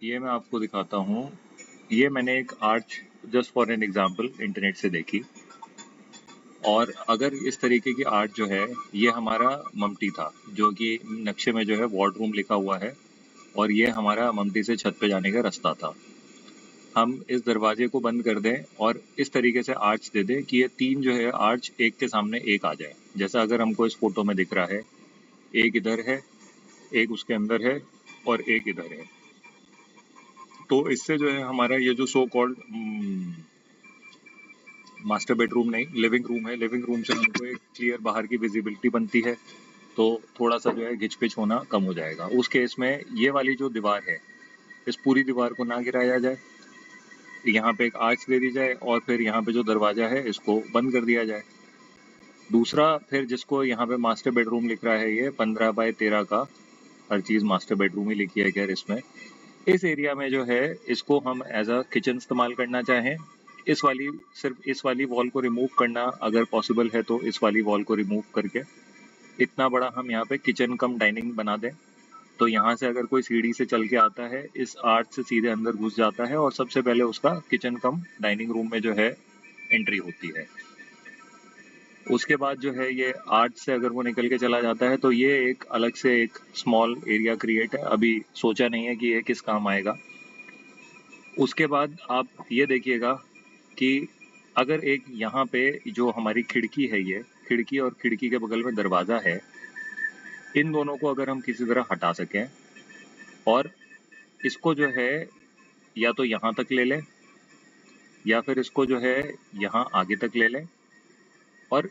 ये मैं आपको दिखाता हूँ। ये मैंने एक arch just for an example internet से देखी, और अगर इस तरीके की आर्ट जो है, ये हमारा ममटी था, जो कि नक्शे में जो है वार्डरूम लिखा हुआ है, और ये हमारा ममटी से छत पे जाने का रास्ता था। हम इस दरवाजे को बंद कर दें और इस तरीके से आर्च दे दें कि ये तीन जो है आर्च एक के सामने एक आ जाए, जैसा अगर हमको इस फोटो में दिख रहा है। एक इधर है, एक उसके अंदर है, और एक इधर है। तो इससे जो है हमारा ये जो सो कॉल्ड मास्टर बेडरूम नहीं, लिविंग रूम है, लिविंग रूम से हमको एक क्लियर बाहर की विजिबिलिटी बनती है, तो थोड़ा सा जो है घिच पिच होना कम हो जाएगा। उस केस में ये वाली जो दीवार है, इस पूरी दीवार को ना गिराया जाए, यहाँ पे एक आर्च दे दी जाए, और फिर यहाँ पे जो दरवाजा है इसको बंद कर दिया जाए। दूसरा, फिर जिसको यहाँ पे मास्टर बेडरूम लिख रहा है, ये 15x13 का हर चीज मास्टर बेडरूम ही लिखी है खैर इसमें। इस एरिया में जो है इसको हम एज अ किचन इस्तेमाल करना चाहें, इस वाली सिर्फ इस वाली वॉल को रिमूव करना अगर पॉसिबल है तो इस वाली वॉल को रिमूव करके इतना बड़ा हम यहाँ पे किचन कम डाइनिंग बना दें। तो यहाँ से अगर कोई सीढ़ी से चल के आता है, इस आर्च से सीधे अंदर घुस जाता है, और सबसे पहले उसका किचन कम डाइनिंग रूम में जो है एंट्री होती है। उसके बाद जो है ये आर्च से अगर वो निकल के चला जाता है, तो ये एक अलग से एक स्मॉल एरिया क्रिएट है, अभी सोचा नहीं है कि ये किस काम आएगा। उसके बाद आप ये देखिएगा कि अगर एक यहाँ पे जो हमारी खिड़की है, ये खिड़की और खिड़की के बगल में दरवाजा है, इन दोनों को अगर हम किसी तरह हटा सकें और इसको जो है या तो यहाँ तक ले लें, या फिर इसको जो है यहाँ आगे तक ले लें, और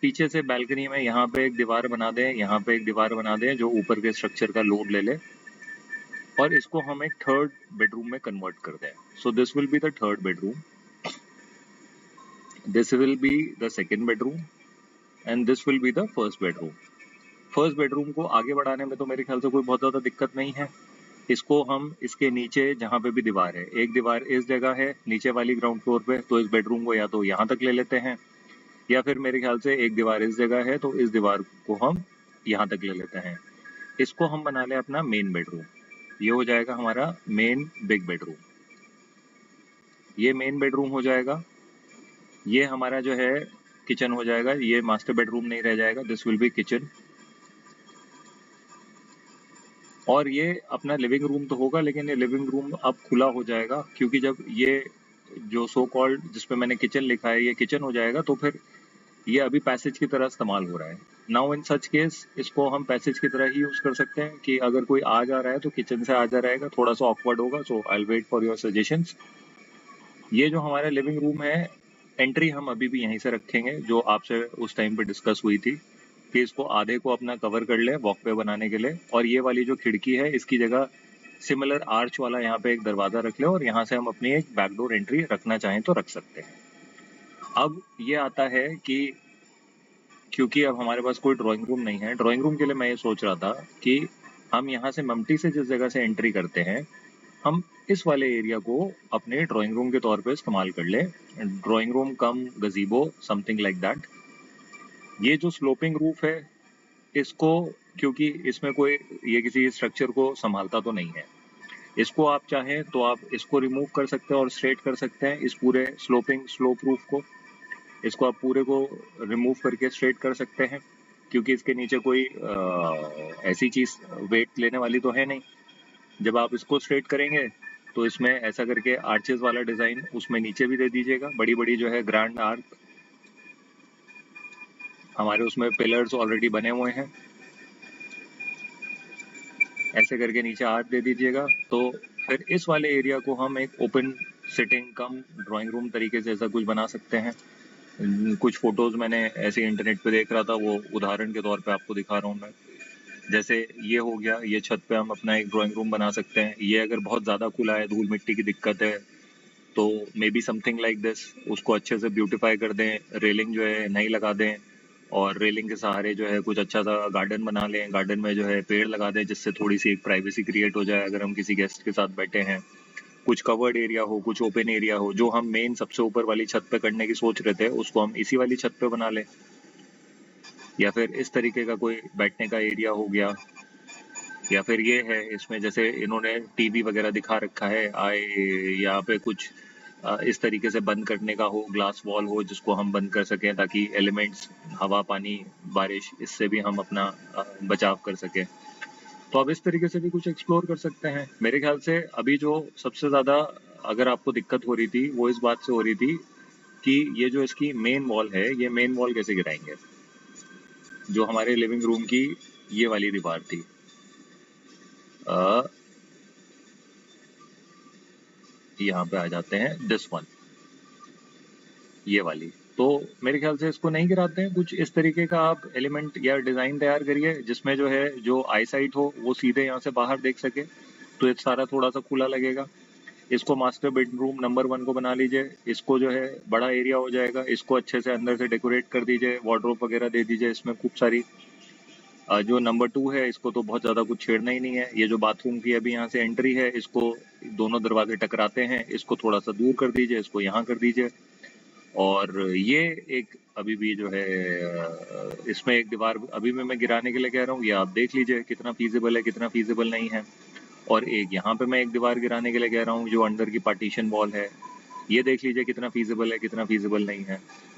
पीछे से बैल्कनी में यहाँ पे एक दीवार बना दें, यहाँ पे एक दीवार बना दें जो ऊपर के स्ट्रक्चर का लोड ले ले, और इसको हम एक थर्ड बेडरूम में कन्वर्ट कर दें। So this will be the third bedroom, this will be the second bedroom, and this will be the first bedroom. First bedroom को आगे बढ़ाने में तो मेरे ख्याल से कोई बहुत ज़्यादा दिक्कत नहीं है। इसको हम इसके नीचे जहाँ पे भी दीवार है, एक दीवार इस जगह है नीचे वाली ग्राउंड फ्लोर पे, तो इस बेडरूम को या तो यहाँ तक ले लेते हैं, या फिर मेरे ख्याल से एक दीवार इस जगह है तो इस दीवार को हम यहाँ तक ले लेते हैं। इसको हम बना लें अपना मेन बेडरूम। ये हो जाएगा हमारा मेन बिग बेडरूम। ये मेन बेडरूम हो जाएगा। ये हमारा जो है किचन हो जाएगा, ये मास्टर बेडरूम नहीं रह जाएगा, दिस विल बी किचन। और ये अपना लिविंग रूम तो होगा, लेकिन ये लिविंग रूम अब खुला हो जाएगा, क्योंकि जब ये जो सो कॉल्ड जिसपे मैंने किचन लिखा है ये किचन हो जाएगा, तो फिर ये अभी पैसेज की तरह इस्तेमाल हो रहा है। नाउ इन सच केस इसको हम पैसेज की तरह ही यूज कर सकते हैं कि अगर कोई आ जा रहा है तो किचन से आ जा रहेगा, थोड़ा सा ऑकवर्ड होगा, so I will wait for your suggestions. ये जो हमारा लिविंग रूम है, एंट्री हम अभी भी यहीं से रखेंगे, जो आपसे उस टाइम पे डिस्कस हुई थी कि इसको आधे को अपना कवर कर ले वॉकवे बनाने के लिए, और ये वाली जो खिड़की है इसकी जगह सिमिलर आर्च वाला यहाँ पे एक दरवाजा रख ले, और यहाँ से हम अपनी एक बैकडोर एंट्री रखना चाहें तो रख सकते हैं। अब ये आता है कि क्योंकि अब हमारे पास कोई ड्राइंग रूम नहीं है, ड्राइंग रूम के लिए मैं ये सोच रहा था कि हम यहाँ से ममटी से जिस जगह से एंट्री करते हैं, हम इस वाले एरिया को अपने ड्राइंग रूम के तौर पे इस्तेमाल कर ले, drawing room cum गजीबो, something like that. ये जो स्लोपिंग रूफ है, इसको क्योंकि इसमें कोई ये किसी स्ट्रक्चर को संभालता तो नहीं है, इसको आप चाहें तो आप इसको रिमूव कर सकते हैं और स्ट्रेट कर सकते हैं, इस पूरे स्लोप रूफ को, इसको आप पूरे को रिमूव करके स्ट्रेट कर सकते हैं, क्योंकि इसके नीचे कोई ऐसी चीज वेट लेने वाली तो है नहीं। जब आप इसको स्ट्रेट करेंगे तो इसमें ऐसा करके आर्चेस वाला डिजाइन उसमें नीचे भी दे दीजिएगा, बड़ी बड़ी जो है ग्रैंड आर्क, हमारे उसमें पिलर्स ऑलरेडी बने हुए हैं, ऐसे करके नीचे आर्च दे दीजिएगा। तो फिर इस वाले एरिया को हम एक ओपन सिटिंग कम ड्राइंग रूम तरीके से ऐसा कुछ बना सकते हैं। कुछ फोटोज मैंने ऐसे इंटरनेट पे देख रहा था, वो उदाहरण के तौर पे आपको दिखा रहा हूँ मैं। जैसे ये हो गया, ये छत पे हम अपना एक ड्राइंग रूम बना सकते हैं। ये अगर बहुत ज्यादा खुला है, धूल मिट्टी की दिक्कत है, तो may be something like this, उसको अच्छे से ब्यूटिफाई कर दें, रेलिंग जो है नई लगा दें, और रेलिंग के सहारे जो है कुछ अच्छा सा गार्डन बना लें, गार्डन में जो है पेड़ लगा दें, जिससे थोड़ी सी एक प्राइवेसी क्रिएट हो जाए अगर हम किसी गेस्ट के साथ बैठे हैं। कुछ कवर्ड एरिया हो, कुछ ओपन एरिया हो, जो हम मेन सबसे ऊपर वाली छत पे करने की सोच रहे थे उसको हम इसी वाली छत पे बना लें, या फिर इस तरीके का कोई बैठने का एरिया हो गया। या फिर ये है इसमें जैसे इन्होंने टीवी वगैरह दिखा रखा है, आए यहाँ पे कुछ इस तरीके से बंद करने का हो, ग्लास वॉल हो जिसको हम बंद कर सकें ताकि एलिमेंट्स, हवा, पानी, बारिश, इससे भी हम अपना बचाव कर सकें। तो आप इस तरीके से भी कुछ एक्सप्लोर कर सकते हैं। मेरे ख्याल से अभी जो सबसे ज्यादा अगर आपको दिक्कत हो रही थी वो इस बात से हो रही थी कि ये जो इसकी मेन वॉल है, ये मेन वॉल कैसे गिराएंगे। जो हमारे लिविंग रूम की ये वाली दीवार थी, यहाँ पे आ जाते हैं, दिस वन, ये वाली। तो मेरे ख्याल से इसको नहीं गिराते हैं, कुछ इस तरीके का आप एलिमेंट या डिजाइन तैयार करिए जिसमें जो है जो आई साइट हो वो सीधे यहाँ से बाहर देख सके, तो ये सारा थोड़ा सा खुला लगेगा। इसको मास्टर बेडरूम नंबर 1 को बना लीजिए, इसको जो है बड़ा एरिया हो जाएगा, इसको अच्छे से अंदर से डेकोरेट कर दीजिए, वार्डरोब वगैरह दे दीजिए इसमें खूब सारी। जो नंबर 2 है इसको तो बहुत ज्यादा कुछ छेड़ना ही नहीं है। ये जो बाथरूम की अभी यहाँ से एंट्री है, इसको दोनों दरवाजे टकराते हैं, इसको थोड़ा सा दूर कर दीजिए, इसको यहाँ कर दीजिए। और ये एक अभी भी जो है इसमें एक दीवार अभी भी मैं गिराने के लिए कह रहा हूँ, ये आप देख लीजिए कितना फीजिबल है, कितना फीजिबल नहीं है। और एक यहाँ पे मैं एक दीवार गिराने के लिए कह रहा हूँ जो अंदर की पार्टीशन वॉल है, ये देख लीजिए कितना फीजिबल है, कितना फीजिबल नहीं है।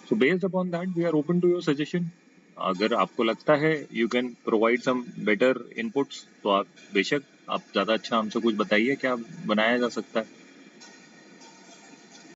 So based upon that we are open to your suggestion. अगर आपको लगता है you can provide some better inputs, तो आप बेशक आप ज्यादा अच्छा हमसे कुछ बताइए क्या बनाया जा सकता है।